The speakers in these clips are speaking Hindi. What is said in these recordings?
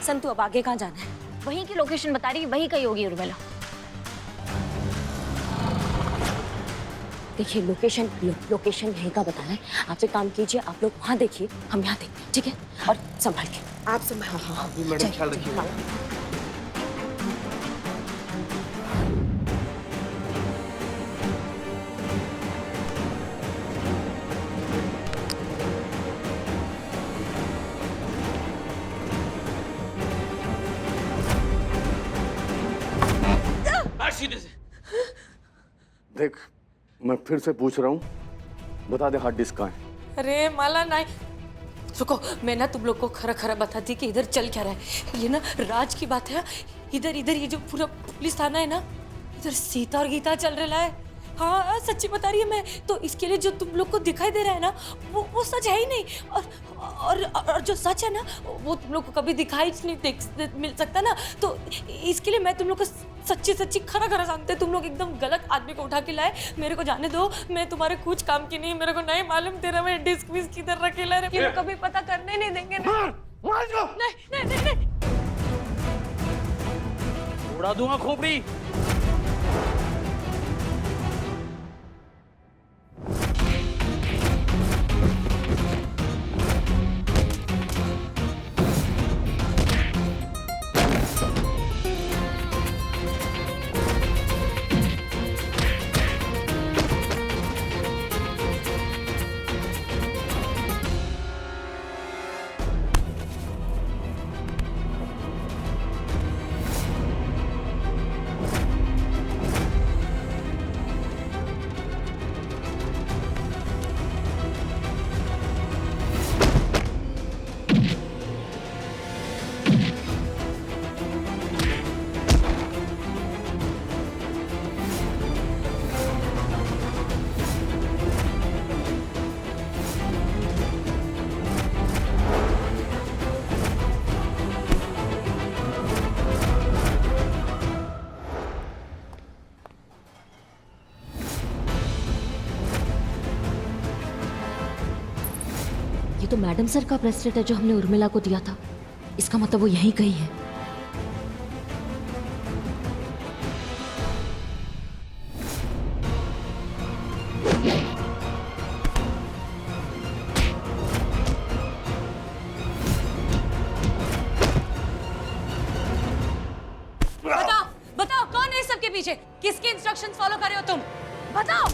संतु अब आगे कहाँ जाना है? वहीं की लोकेशन बता रही, वहीं कहीं होगी उर्मिला। देखिए लोकेशन यहीं का बताना है। आप एक काम कीजिए, आप लोग वहाँ देखिए, हम यहाँ देखते हैं, ठीक है? और संभाल के। आप संभाल। हाँ मैडम ख्याल रखिए। सीधे से देख, मैं फिर से पूछ रहा हूँ, बता दे हार्ड डिस्क कहाँ है? अरे माला नहीं, रुको, मैं ना तुम लोग को खरा खरा बताती कि इधर चल क्या रहा है। ये ना राज की बात है। इधर ये जो पूरा पुलिस थाना है ना, इधर सीता और गीता चल रहा है। हाँ सच्ची बता रही है मैं। तो इसके लिए जो तुम लोग को दिखाई दे रहा है ना, वो सच है ही नहीं। और जो सच है ना, वो तुम लोग को कभी दिखाई नहीं मिल सकता ना। तो इसके लिए मैं तुम लोग को सच्ची खरा खरा जानते। तुम लोग एकदम गलत आदमी को उठा के लाए। मेरे को जाने दो, मैं तुम्हारे कुछ काम की नहीं। मेरे को नहीं मालूम तेरा मैं डिस्क विस्क किधर रखेला रे। ये कभी पता करने नहीं देंगे ना। नहीं। उड़ा दूंगा खोपड़ी। ये तो मैडम सर का ब्रेसलेट है जो हमने उर्मिला को दिया था। इसका मतलब वो यहीं कहीं है। बताओ कौन है इस सबके पीछे? किसके इंस्ट्रक्शंस फॉलो कर रहे हो तुम? बताओ।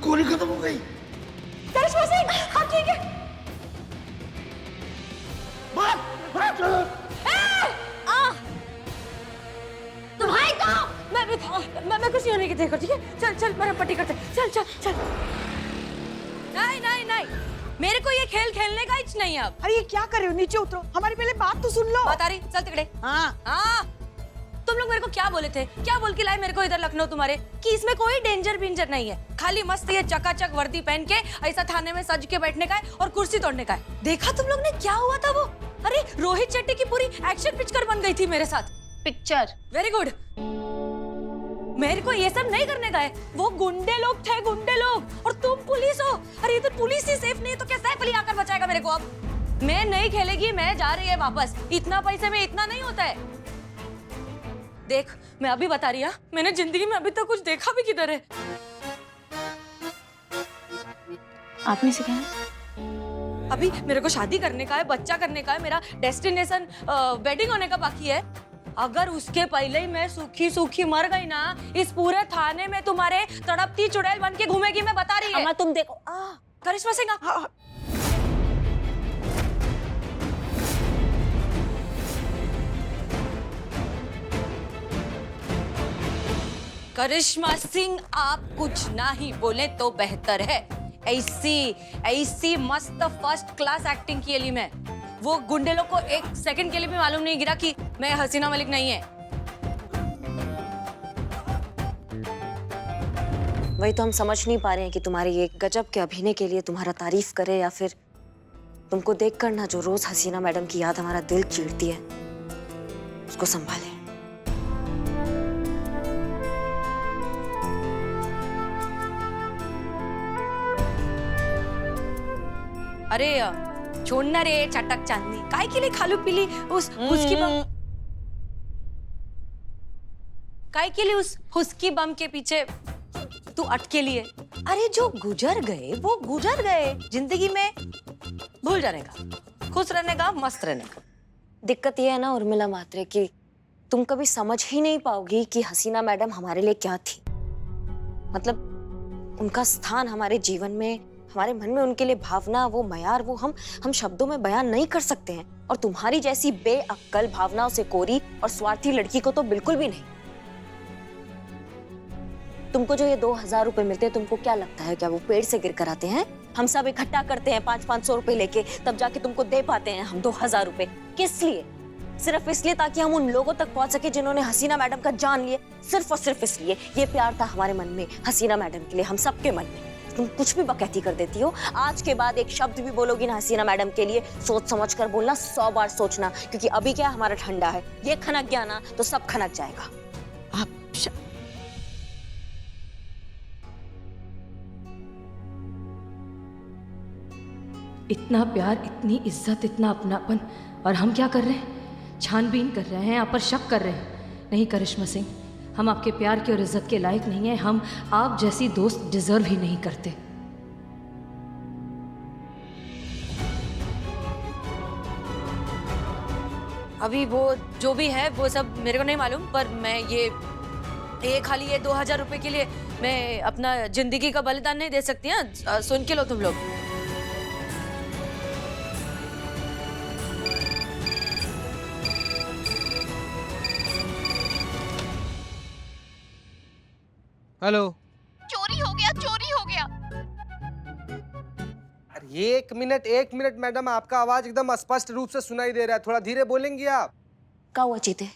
गोली खत्म हो गई। करिश्मा सिंह, हाँ ठीक है। तुम्हारी तो मैं कुछ नहीं होने की देखो, ठीक है? चल मेरा पट्टी करते। चल। नहीं, मेरे को ये खेल खेलने का इच नहीं है अब। अरे ये क्या कर रहे हो? नीचे उतरो, हमारी पहले बात तो सुन लो। बता रही, चल तिकड़े। हाँ, तुम लोग मेरे को क्या बोले थे? क्या बोल के लाए मेरे को इधर लखनऊ तुम्हारे कि इसमें कोई डेंजर बिंजर नहीं है, खाली मस्त ये चकाचक वर्दी पहन के ऐसा थाने में सज के बैठने का है और कुर्सी तोड़ने का है। देखा तुम लोग ने क्या हुआ था वो? अरे रोहित शेट्टी की पूरी एक्शन पिक्चर बन गई थी मेरे साथ। Picture very good. मेरे को ये सब नहीं करने का है। वो गुंडे लोग थे, गुंडे लोग, और तुम पुलिस हो। अरे इधर पुलिस ही सेफ नहीं है तो क्या सैफ अली आकर बचाएगा मेरे को? अब मैं नहीं खेलेगी, मैं जा रही है वापस। इतना पैसे में इतना नहीं होता है। देख, मैं अभी बता रही हूँ, मैंने जिंदगी में अभी तक कुछ देखा भी किधर है। आपने सिखाया? अभी मेरे को शादी करने का है, बच्चा करने का है, मेरा डेस्टिनेशन वेडिंग होने का बाकी है। अगर उसके पहले ही मैं सूखी सूखी मर गई ना, इस पूरे थाने में तुम्हारे तड़पती चुड़ैल बन के घूमेगी, मैं बता रही है। अम्मा तुम देखो। करिश्मा सिंह, करिश्मा सिंह, आप कुछ ना ही बोले तो बेहतर है। ऐसी मस्त फर्स्ट क्लास एक्टिंग की अली मैं, वो गुंडे लोग को एक सेकंड के लिए भी मालूम नहीं गिरा कि मैं हसीना मलिक नहीं है। वही तो हम समझ नहीं पा रहे हैं कि तुम्हारी एक गजब के अभिनय के लिए तुम्हारा तारीफ करे या फिर तुमको देख कर ना जो रोज हसीना मैडम की याद हमारा दिल चीरती है उसको संभाले। अरे छोड़ना रे चटक चांदनी, काय के लिए खालू पीली उसकी बम, काय के लिए उस हुस्की बम के पीछे तू अटके लिए? अरे जो गुजर गए वो गुजर गए, जिंदगी में भूल जाने का, खुश रहने का, मस्त रहने का। दिक्कत ये है ना उर्मिला मात्रे कि तुम कभी समझ ही नहीं पाओगी कि हसीना मैडम हमारे लिए क्या थी। मतलब उनका स्थान हमारे जीवन में, हमारे मन में उनके लिए भावना, वो मयार, वो हम शब्दों में बयान नहीं कर सकते हैं। और तुम्हारी जैसी बेअक्ल, भावनाओं से कोरी और स्वार्थी लड़की को तो बिल्कुल भी नहीं। तुमको जो ये 2000 रुपए मिलते हैं, तुमको क्या लगता है क्या वो पेड़ से गिर कर आते हैं? हम सब इकट्ठा करते हैं 500-500 रुपए लेके, तब जाके तुमको दे पाते हैं हम 2000 रुपए। किस लिए? सिर्फ इसलिए ताकि हम उन लोगों तक पहुंच सके जिन्होंने हसीना मैडम का जान लिए। सिर्फ और सिर्फ इसलिए। ये प्यार था हमारे मन में हसीना मैडम के लिए, हम सबके मन में। तुम कुछ भी बकैती कर देती हो। आज के बाद एक शब्द भी बोलोगी ना हसीना मैडम के लिए, सोच समझ कर बोलना, 100 बार सोचना, क्योंकि अभी क्या हमारा ठंडा है, ये खनक गया ना तो सब खनक जाएगा। आप इतना प्यार, इतनी इज्जत, इतना अपनापन, और हम क्या कर रहे हैं? छानबीन कर रहे हैं, आप पर शक कर रहे हैं। नहीं करिश्मा सिंह, हम आपके प्यार की और इज्जत के लायक नहीं हैं। हम आप जैसी दोस्त डिजर्व ही नहीं करते। अभी वो जो भी है वो सब मेरे को नहीं मालूम, पर मैं ये खाली ये 2000 रुपए के लिए मैं अपना जिंदगी का बलिदान नहीं दे सकती। हाँ, सुन के लो तुम लोग। हेलो। चोरी हो गया, चोरी हो गया। अरे एक मिनट मैडम, आपका आवाज एकदम स्पष्ट रूप से सुनाई दे रहा है, थोड़ा धीरे बोलेंगी आप? क्या हुआ चीते?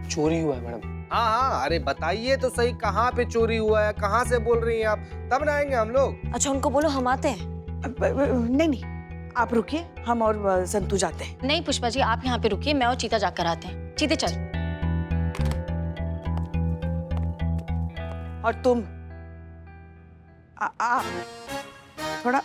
चोरी हुआ है मैडम। हाँ, अरे बताइए तो सही, कहाँ पे चोरी हुआ है, कहाँ से बोल रही हैं आप, तब ना आएंगे हम लोग। अच्छा उनको बोलो हम आते हैं। नहीं, आप रुकिए, हम और संतू जाते हैं। नहीं पुष्पा जी, आप यहाँ पे रुकिए, मैं और चीता जाकर आते हैं। चीते चल। और तुम थोड़ा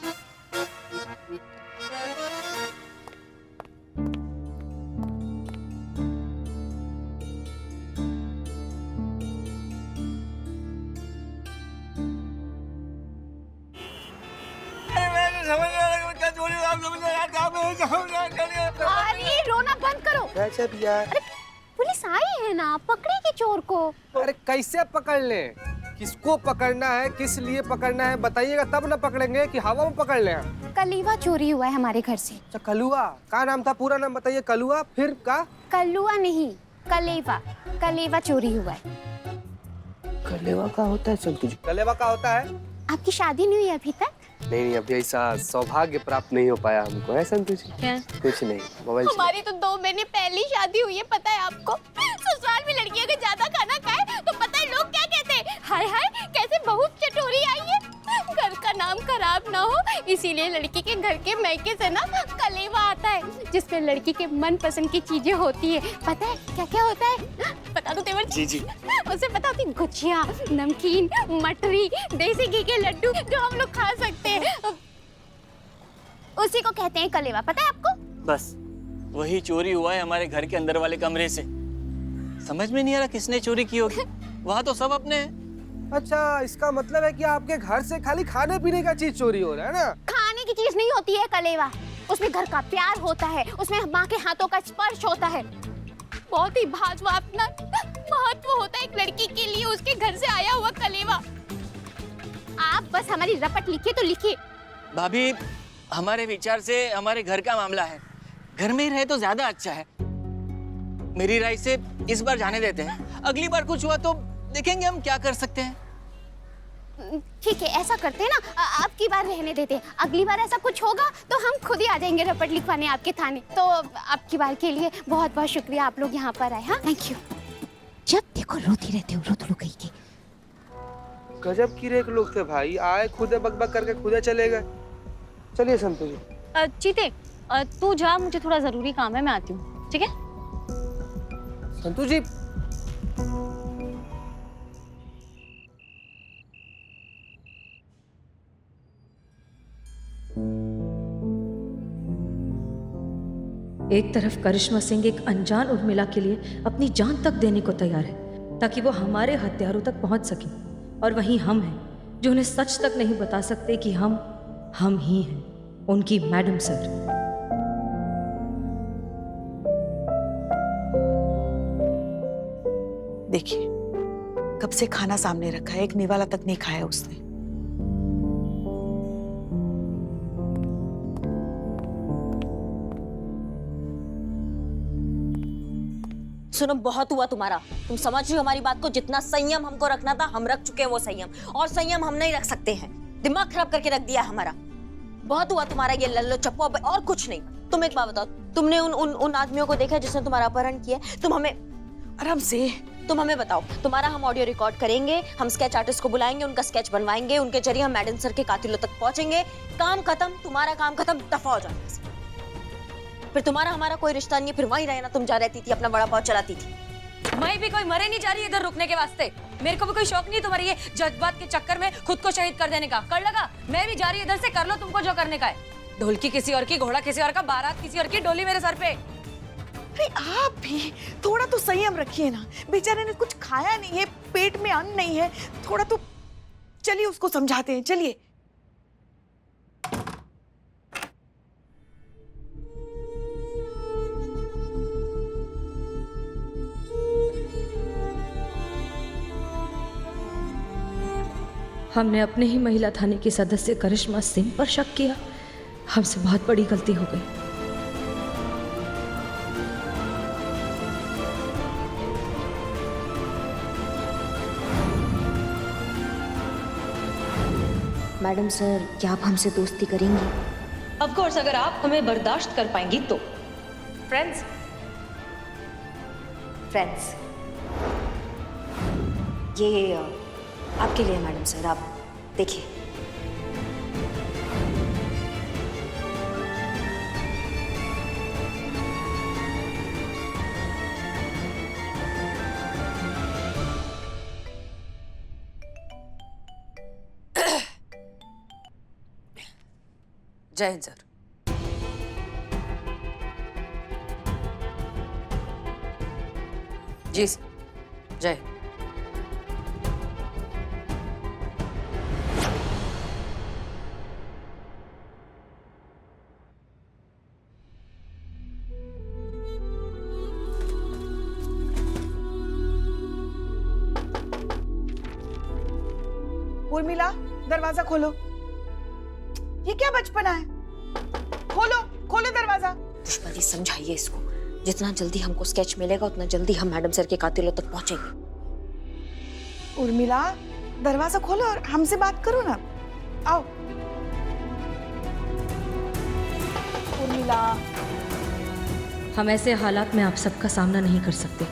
अरे रोना बंद करो। कैसे भैया? पुलिस आई है ना, पकड़ेगी चोर को। अरे कैसे पकड़ ले? किसको पकड़ना है, किस लिए पकड़ना है बताइएगा, तब ना पकड़ेंगे कि हवा में पकड़ ले। कलीवा चोरी हुआ है हमारे घर से। अच्छा कलुआ, क्या नाम था? पूरा नाम बताइए। कलुआ, फिर का? कलुआ नहीं, कलेवा, कलेवा चोरी हुआ है। कलेवा का होता है संतू जी? कलेवा का होता है? आपकी शादी नहीं हुई अभी तक? नहीं, अभी ऐसा सौभाग्य प्राप्त नहीं हो पाया हमको। है संतू जी? क्या? कुछ नहीं, मोबाइल हमारी तो 2 महीने पहले शादी हुई है, पता है आपको? ससुराल में लड़की अगर ज्यादा खाना खाए तो पता है लोग क्या कहते हैं? हाय हाय कैसे बहुत चटोरी आई है। घर का नाम खराब ना हो, इसीलिए लड़की के घर के मैके से ना कलेवा आता है, जिसमें लड़की के मनपसंद की चीजें होती है। पता है क्या क्या होता है? बता दो तेवर जी। उसे पता होती, गुजिया, नमकीन, मटरी, देसी घी के लड्डू जो हम लोग खा सकते हैं, उसी को कहते हैं कलेवा। पता है आपको? बस वही चोरी हुआ है हमारे घर के अंदर वाले कमरे से। समझ में नहीं आ रहा किसने चोरी की होगी। वहाँ तो सब अपने हैं। अच्छा, इसका मतलब है कि आपके घर से खाली खाने पीने का चीज चोरी हो रहा है ना? खाने की चीज नहीं होती है कलेवा, उसमें घर का प्यार होता है, उसमें माँ के हाथों का स्पर्श होता है। बहुत ही भावनात्मक महत्व होता है एक लड़की के लिए उसके घर से आया हुआ कलेवा। आप बस हमारी रपट लिखिए तो लिखिए। भाभी, हमारे विचार से हमारे घर का मामला है, घर में ही रहे तो ज्यादा अच्छा है। मेरी राय से इस बार जाने देते हैं, अगली बार कुछ हुआ तो देखेंगे हम क्या कर सकते हैं। ठीक है, ऐसा करते हैं ना, अब की बार रहने देते हैं। अगली बार ऐसा कुछ होगा तो हम खुद ही आ जाएंगे रपट लिखवाने आपके थाने। तो अब की बार के लिए बहुत बहुत शुक्रिया, आप लोग यहाँ पर आए। हाँ, थैंक यू। जब देखो रोती रहते हो, रोत लो कहीं की। गजब की रेक लोग थे भाई, आए खुदे बकबक करके खुदे चले गए। चलिए संतु जी। चीते, तू जा, मुझे थोड़ा जरूरी काम है, मैं आती हूँ, ठीक है? संतु जी, एक तरफ करिश्मा सिंह एक अनजान उर्मिला के लिए अपनी जान तक देने को तैयार है ताकि वो हमारे हथियारों तक पहुंच सके, और वहीं हम हैं जो उन्हें सच तक नहीं बता सकते कि हम ही हैं उनकी मैडम सर। देखिए, कब से खाना सामने रखा है, एक निवाला तक नहीं खाया उसने। सुनो, बहुत हुआ तुम्हारा। तुम समझ रही हो हमारी बात को? जितना संयम हमको रखना था हम रख चुके हैं वो संयम, और संयम हम नहीं रख सकते हैं। दिमाग खराब करके रख दिया हमारा। बहुत हुआ तुम्हारा ये लल्लो चप्पो, अब और कुछ नहीं। तुम एक बात बताओ, तुमने उन आदमियों को देखा जिसने तुम्हारा अपहरण किया? तुम हमें बताओ। तुम्हारा हम ऑडियो रिकॉर्ड करेंगे, हम स्केच आर्टिस्ट को बुलाएंगे, उनका स्केच बनवाएंगे, उनके जरिए हम मैडम सर के कातिलों तक पहुंचेंगे। काम खत्म, तुम्हारा काम खत्म, दफा हो जाना। फिर तुम्हारा हमारा कोई रिश्ता नहीं है, फिर वहीं रहना। तुम जा रहती थी, अपना बड़ा पाव चलाती थी। मैं भी कोई मरे नहीं जा रही इधर रुकने के वास्ते। मेरे को भी कोई शौक नहीं तुम्हारी ये जज्बात के चक्कर में खुद को शहीद कर देने का। कर लगा, मैं भी जा रही इधर से, कर लो तुमको जो करने का है। ढोलकी किसी और की, घोड़ा किसी और का, बारात किसी और की, डोली मेरे सर पे। अरे आप भी थोड़ा तो संयम रखिए ना, बेचारे ने कुछ खाया नहीं है, पेट में अन्न नहीं है, थोड़ा तो। चलिए उसको समझाते हैं, चलिए। हमने अपने ही महिला थाने की सदस्य करिश्मा सिंह पर शक किया। हमसे बहुत बड़ी गलती हो गई। मैडम सर, क्या आप हमसे दोस्ती करेंगी? ऑफ कोर्स, अगर आप हमें बर्दाश्त कर पाएंगी तो। फ्रेंड्स, ये आपके लिए मैडम सर, आप देखिए। जय हिंद सर। जी सर, जय हिंद। उर्मिला, दरवाजा खोलो। ये क्या बचपना है? खोलो खोलो दरवाजा। पुष्पा जी, समझाइए इसको। जितना जल्दी हमको स्केच मिलेगा उतना जल्दी हम मैडम सर के कातिलों तक पहुंचेंगे। उर्मिला, दरवाजा खोलो और हमसे बात करो ना। आओ उर्मिला। हम ऐसे हालात में आप सबका सामना नहीं कर सकते।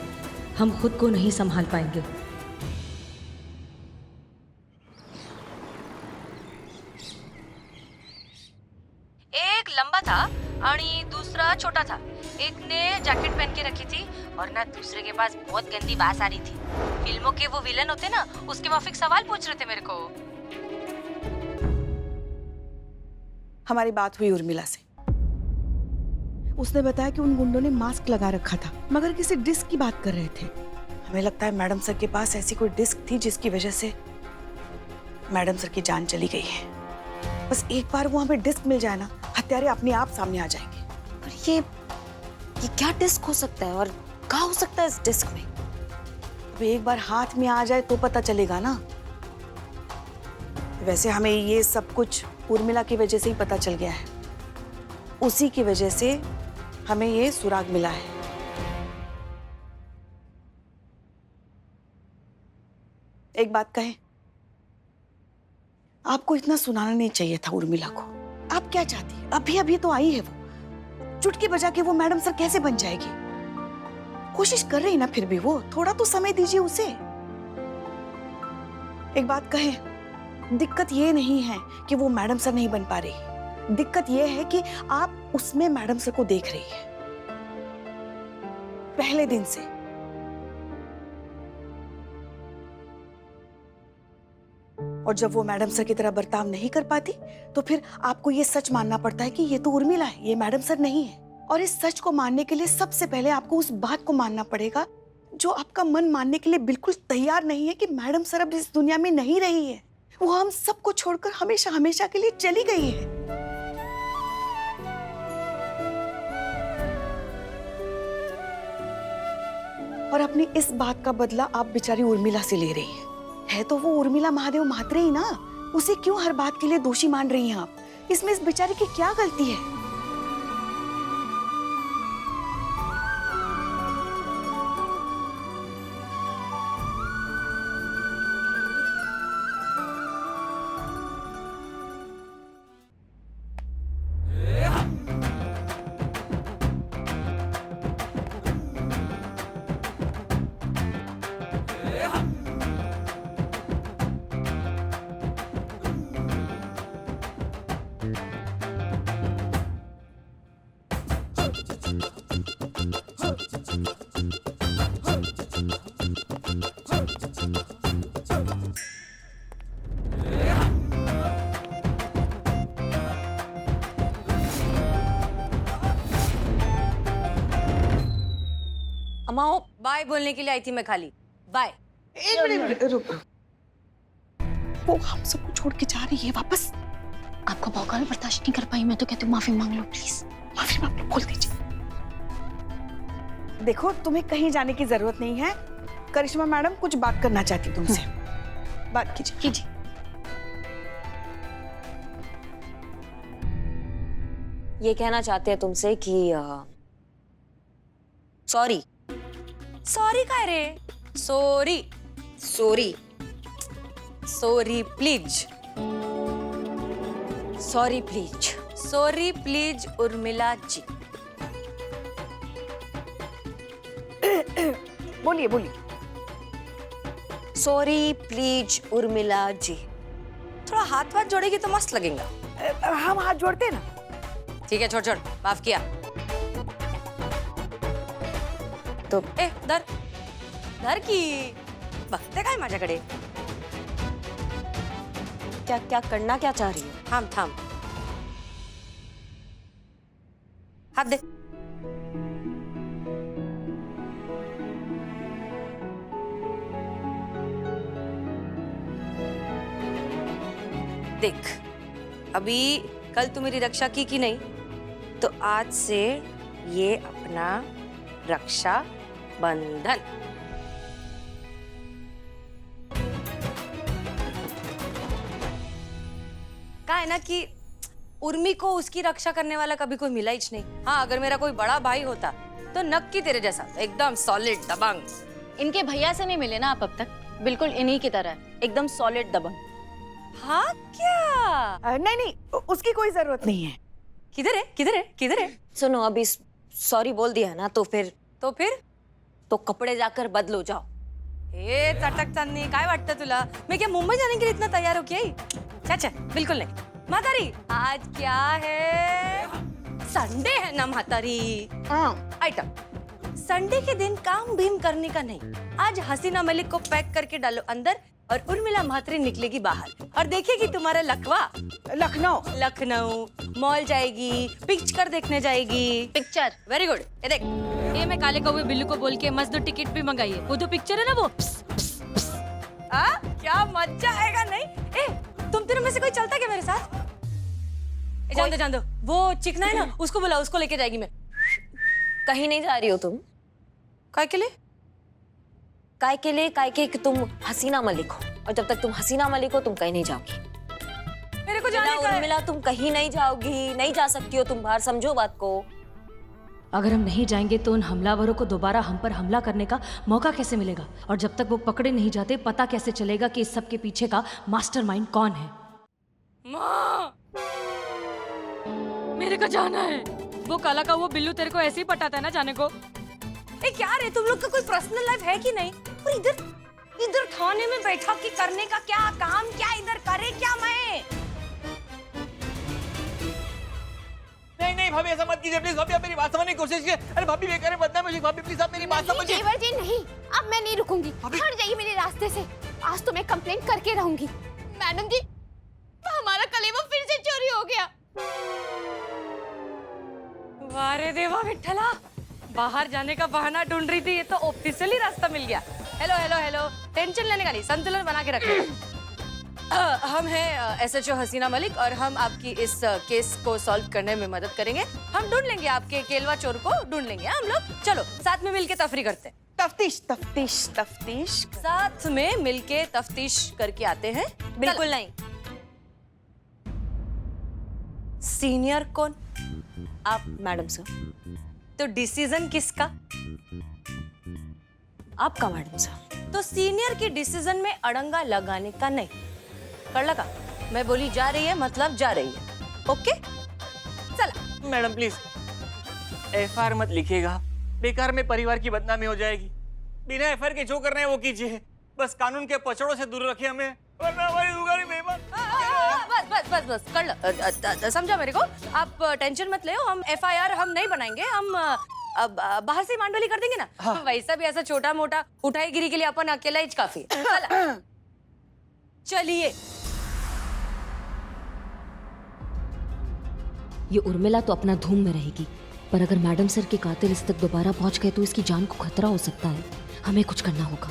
हम खुद को नहीं संभाल पाएंगे। एक लंबा था और दूसरा छोटा था। एक ने जैकेट पहन के रखी थी और ना दूसरे के पास बहुत गंदी बास आ रही थी। फिल्मों के वो विलन होते ना, उसके माफिक सवाल पूछ रहे थे मेरे को। हमारी बात हुई उर्मिला से। उसने बताया कि उन गुंडों ने मास्क लगा रखा था, मगर किसी डिस्क की बात कर रहे थे। हमें लगता है मैडम सर के पास ऐसी कोई डिस्क थी जिसकी वजह से मैडम सर की जान चली गई है। बस एक बार वो हमें डिस्क मिल जाए ना, हत्यारे अपने आप सामने आ जाएंगे। पर ये क्या डिस्क हो सकता है और क्या हो सकता है इस डिस्क में? अब एक बार हाथ में आ जाए तो पता चलेगा ना। वैसे हमें ये सब कुछ उर्मिला की वजह से ही पता चल गया है। उसी की वजह से हमें ये सुराग मिला है। एक बात कहें, आपको इतना सुनाना नहीं चाहिए था उर्मिला को। आप क्या चाहती है? अभी अभी तो आई है वो, चुटकी बजा के वो मैडम सर कैसे बन जाएगी? कोशिश कर रही ना फिर भी वो, थोड़ा तो समय दीजिए उसे। एक बात कहे, दिक्कत ये नहीं है कि वो मैडम सर नहीं बन पा रही, दिक्कत ये है कि आप उसमें मैडम सर को देख रही है पहले दिन से। और जब वो मैडम सर की तरह बर्ताव नहीं कर पाती तो फिर आपको ये सच मानना पड़ता है कि ये तो उर्मिला है, ये मैडम सर नहीं है। और इस सच को मानने के लिए सबसे पहले आपको उस बात को मानना पड़ेगा जो आपका मन मानने के लिए बिल्कुल तैयार नहीं है, कि मैडम सर अब इस दुनिया में नहीं रही है। वो हम सबको छोड़कर हमेशा हमेशा के लिए चली गई है। और अपनी इस बात का बदला आप बेचारी उर्मिला से ले रही है तो वो उर्मिला महादेव म्हात्रे ही ना, उसे क्यों हर बात के लिए दोषी मान रही हैं आप? इसमें इस बेचारी की क्या गलती है? अम्मा बाय बोलने के लिए आई थी मैं खाली। बाय। एक मिनट रुक। वो हम सबको छोड़ के जा रही है वापस। आपका भौकाल बर्दाश्त नहीं कर पाई, मैं तो कहती हूँ माफी मांग लो प्लीज। माफी मांग लो, खोल दीजिए। देखो तुम्हें कहीं जाने की जरूरत नहीं है। करिश्मा मैडम कुछ बात करना चाहती तुमसे। बात कीजिए। ये कहना चाहते हैं तुमसे कि सॉरी। सॉरी काय रे? Sorry sorry sorry please. Sorry please. Sorry please Urmila ji. बोलिए बोलिए। Sorry please Urmila ji. थोड़ा हाथ वाथ जोड़ेगी तो मस्त लगेगा। हम हाथ जोड़ते हैं ना। ठीक है, छोड़ छोड़, माफ किया। तो धर की बघते काय माझ्याकडे? क्या क्या करना क्या चाह रही हो? थांब हाथ दे। देख, अभी कल तू मेरी रक्षा की कि नहीं, तो आज से ये अपना रक्षा बंधन। क्या है ना कि उर्मी को उसकी रक्षा करने वाला कभी कोई मिला ही नहीं। हाँ, अगर मेरा कोई बड़ा भाई होता तो नक्की तेरे जैसा एकदम सॉलिड दबंग। इनके भैया से नहीं मिले ना आप अब तक, बिल्कुल इन्हीं की तरह एकदम सॉलिड दबंग। हाँ क्या? नहीं, उसकी कोई जरूरत नहीं है। किधर है? सुनो, अभी सॉरी बोल दिया ना तो फिर तो कपड़े जाकर बदलो जाओ। ए चटक चांदनी, काय वाटतं तुला? मैं क्या मुंबई जाने के लिए इतना तैयार हो क्या? चाचा बिल्कुल नहीं। मातारी, आज क्या है? संडे है ना मातारी। आइटम संडे के दिन काम भीम करने का नहीं। आज हसीना मलिक को पैक करके डालो अंदर और उर्मिला म्हात्रे निकलेगी बाहर और देखेगी तुम्हारा लखवा। लखनऊ मॉल जाएगी, पिक्चर देखने जाएगी। Picture very good. ये देख, ये मैं काले कौवे बिल्लू को बोल के मस्त टिकट भी मंगाई है। वो जो पिक्चर है ना वो क्या मजा आएगा नहीं? तुम तीनों में से कोई चलता क्या मेरे साथ? जान दो वो चिकना है ना, उसको बुलाओ, उसको लेके जाएगी मैं। कहीं नहीं जा रही हो तुम? काय के लिए? काय के लिए? काय के कि तुम हसीना मलिक हो, और जब तक तुम हसीना मलिक हो तुम कहीं नहीं जाओगी। मेरे को जाने का है। उर्मिला तुम कहीं नहीं जाओगी, नहीं जा सकती हो तुम बाहर, समझो बात को। अगर हम नहीं जाएंगे तो उन हमलावरों को दोबारा हम पर हमला करने का मौका कैसे मिलेगा? और जब तक वो पकड़े नहीं जाते पता कैसे चलेगा कि इस सब के पीछे का मास्टरमाइंड कौन है? मेरे को जाना है। वो काला का वो बिल्लू तेरे को ऐसे ही पटाता है ना जाने को। ए क्या रे, तुम लोग का कोई पर्सनल लाइफ है कि नहीं? और इधर इधर थाने में बैठा के करने का क्या काम, क्या इधर करे क्या मैं? नहीं नहीं भाभी ऐसा मत कीजिए प्लीज। भाभी आप मेरी बात समझने की कोशिश कीजिए। अरे भाभी बेकार है बदनाम मुझे। भाभी प्लीज आप मेरी बात समझिए। केवल जी नहीं, अब मैं नहीं रुकूंगी। हट जाइए मेरे रास्ते से। आज तो मैं कंप्लेंट करके रहूंगी। मैडम जी, हमारा कलेवा फिर से चोरी हो गया। वारे देवा विठला, बाहर जाने का बहाना ढूंढ रही थी, ये तो ऑफिशियली रास्ता मिल गया। हेलो हेलो हेलो, टेंशन लेने का नहीं, संतुलन बना के रखो। हम हैं SHO हसीना मलिक और हम आपकी इस केस को सॉल्व करने में मदद करेंगे। हम ढूंढ लेंगे आपके केलवा चोर को, ढूंढ लेंगे हम लोग। चलो साथ में मिलके तफरी करते हैं। तफ्तीश तफ्तीश तफ्तीश। साथ में मिलके तफ्तीश करके आते हैं। बिल्कुल नहीं। सीनियर कौन? आप मैडम सर। तो डिसीजन किसका? आपका मैडम सर। तो सीनियर की डिसीजन में अड़ंगा लगाने का नहीं। कर लगा? मैं बोली जा रही है मतलब जा रही है। ओके चला। मैडम प्लीज FIR मत लिखिएगा, बेकार में परिवार की बदनामी हो जाएगी। बिना FIR के जो करना है वो कीजिए, बस कानून के पचड़ों से दूर रखिए हमें, वरना हमारी दुकान बेईमान। बस बस बस बस कर लो। समझा मेरे को? आप टेंशन मत ले, हम FIR हम नहीं बनाएंगे। हम बाहर से मांडोली कर देंगे ना। हाँ। वैसा भी ऐसा छोटा मोटा उठाई गिरी के लिए अपन अकेला ही काफी है। चलिए। ये उर्मिला तो अपना धूम में रहेगी, पर अगर मैडम सर के कातिल इस तक दोबारा पहुंच गए तो इसकी जान को खतरा हो सकता है। हमें कुछ करना होगा।